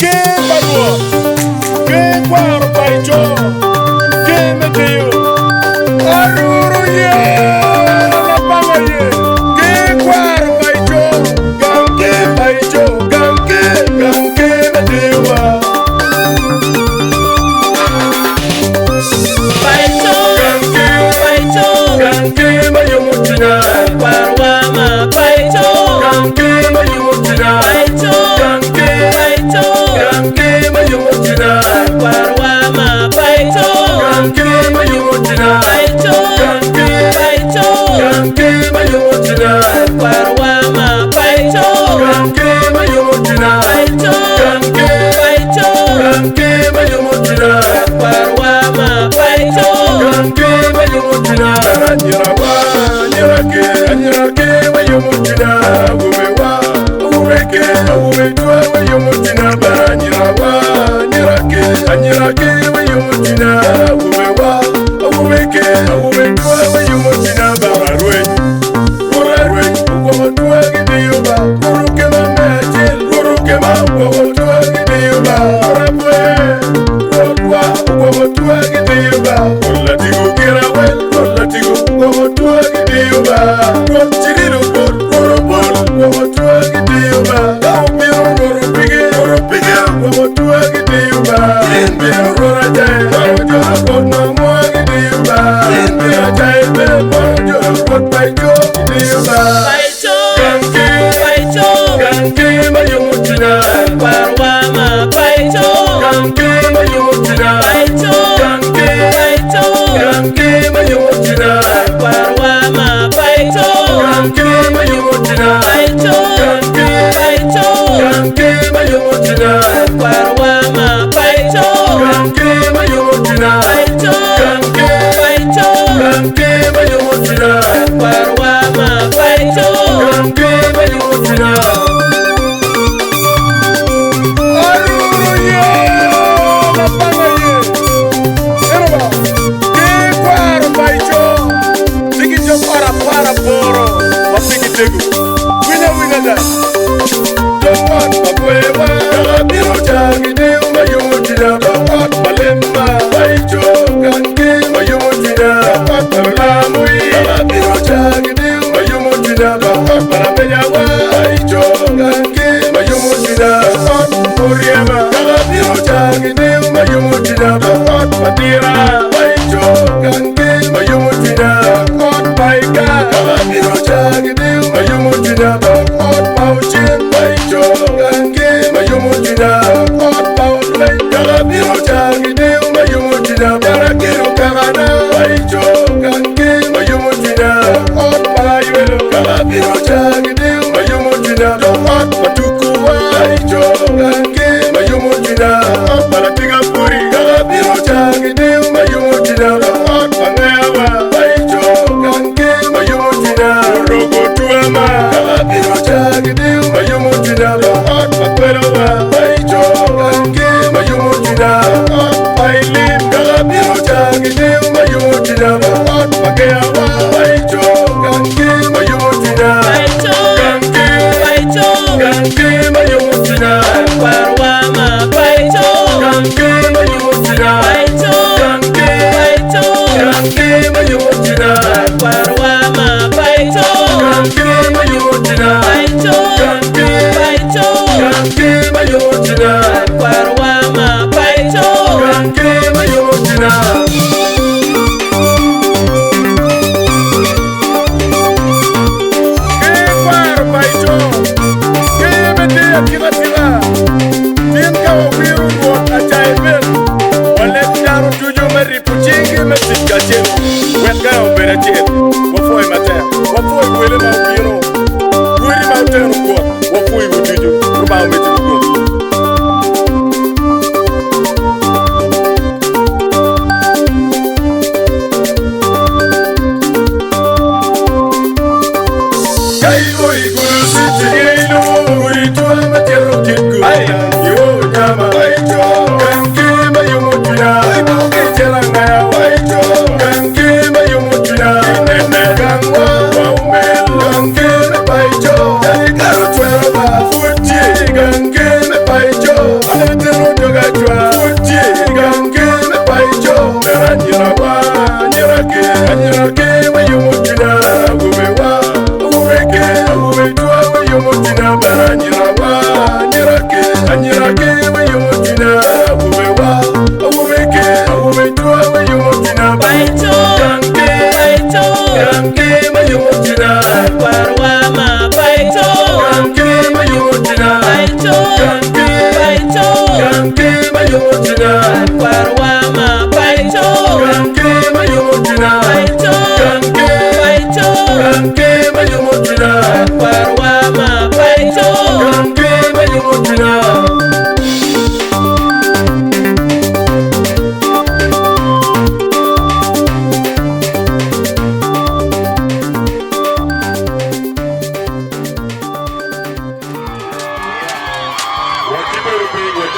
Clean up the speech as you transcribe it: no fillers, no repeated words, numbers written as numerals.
Ke barua, ke kwaro paicho, ke meteo. Aruru ye, la panga ye. Ke kwaro paicho, ganke paicho, ganke metewa. Paicho, Ganke mayumutina, Parwama, Paicho, ganke mayumutina, Paicho, ganke mayumutina, Parwama, Paicho, ganke mayumutina, Paicho, ganke mayumutina, Parwama, Paicho, ganke mayumutina, Paicho, ganke mayumutina, Parwama, Paicho, ganke mayumutina, anyirake mayumutina, uwewa, uweke, uwetwa mayumutina, baranyirawa, anyirake mayumutina, uwewa, uweke, uwetwa mayumutina, bararwe, uwotwa gidiyuba, uruke mameche, uruke uwotwa gidiyuba, arabwe, uwotwa gidiyuba, ulatigo kirawel, ulatigo uwotwa gidiyuba, chiriru urubul, uwotwa gidiyuba, kaupiro urupige, uwotwa gidiyuba, inbiro urajay, marojo akona mwa gidiyuba, inbiro ajaybe, marojo akotaijo gidiyuba, ganke mayumutina, Parwama, Paicho, ganke mayumutina, ganke mayumutina, Parwama, Paicho, ganke mayumutina, ganke mayumutina, Parwama, Paicho, ganke mayumutina, ganke mayumutina, Parwama, Paicho, ganke mayumutina. Aruru ye, lapanga ye. Eroba, ke kwaro paicho, sikito para poro, wasikitegu. Wina da. Jokot mabwewa, kalabiro chagide mayumutina, bakot malemba paicho, ganke mayumutina, bakot malamui, kalabiro chagide mayumutina, bakot malameyawa, paicho, ganke mayumutina, bakot muriema, kalabiro chagide mayumutina, bakot matira, paicho, ganke mayumutina, bakot paika, kalabiro chagide mayumutina, bakot pauchen, paicho, ganke mayumutina, bakot paulay, kalabiro chagide mayumutina, barakiro kagana, paicho, ganke mayumutina, bakot palayuelo, kalabiro chagide mayumutina, bakot matukuwa, paicho, ganke mayumutina, bakot malatiga puri, kalabiro chagide mayumutina, bakot mangayawa, paicho, ganke mayumutina, rogo tuama, kalabiro chagide mayumutina, bakot makwelawa, paicho, ganke mayumutina, bakot pailim, kalabiro chagide mayumutina, bakot magayawa, paicho, ganke mayumutina, ganke mayumutina, Parwama, Paicho, ganke mayumutina, ganke mayumutina, Parwama, Paicho, ganke mayumutina, ganke mayumutina, Parwama, Paicho, ganke mayumutina. Ke kwaro paicho, ke metea tila, tin kawa wiru ruot ajaibel, walek daro tujo maripu chingi mesit kachil, wet ka obere chil, wafoi matea, wafoi wele ma ubiro, wiri ma utero kuot, wafoi wutujo, ruba umeti kuot. Kai oi guru siti ino, uri tua matero kitku, yo nyama, ganke mayumutina, ganke cherangaya, ganke mayumutina, nene gangwa, waumel, ganke me paicho, ganke me paicho, What you better be with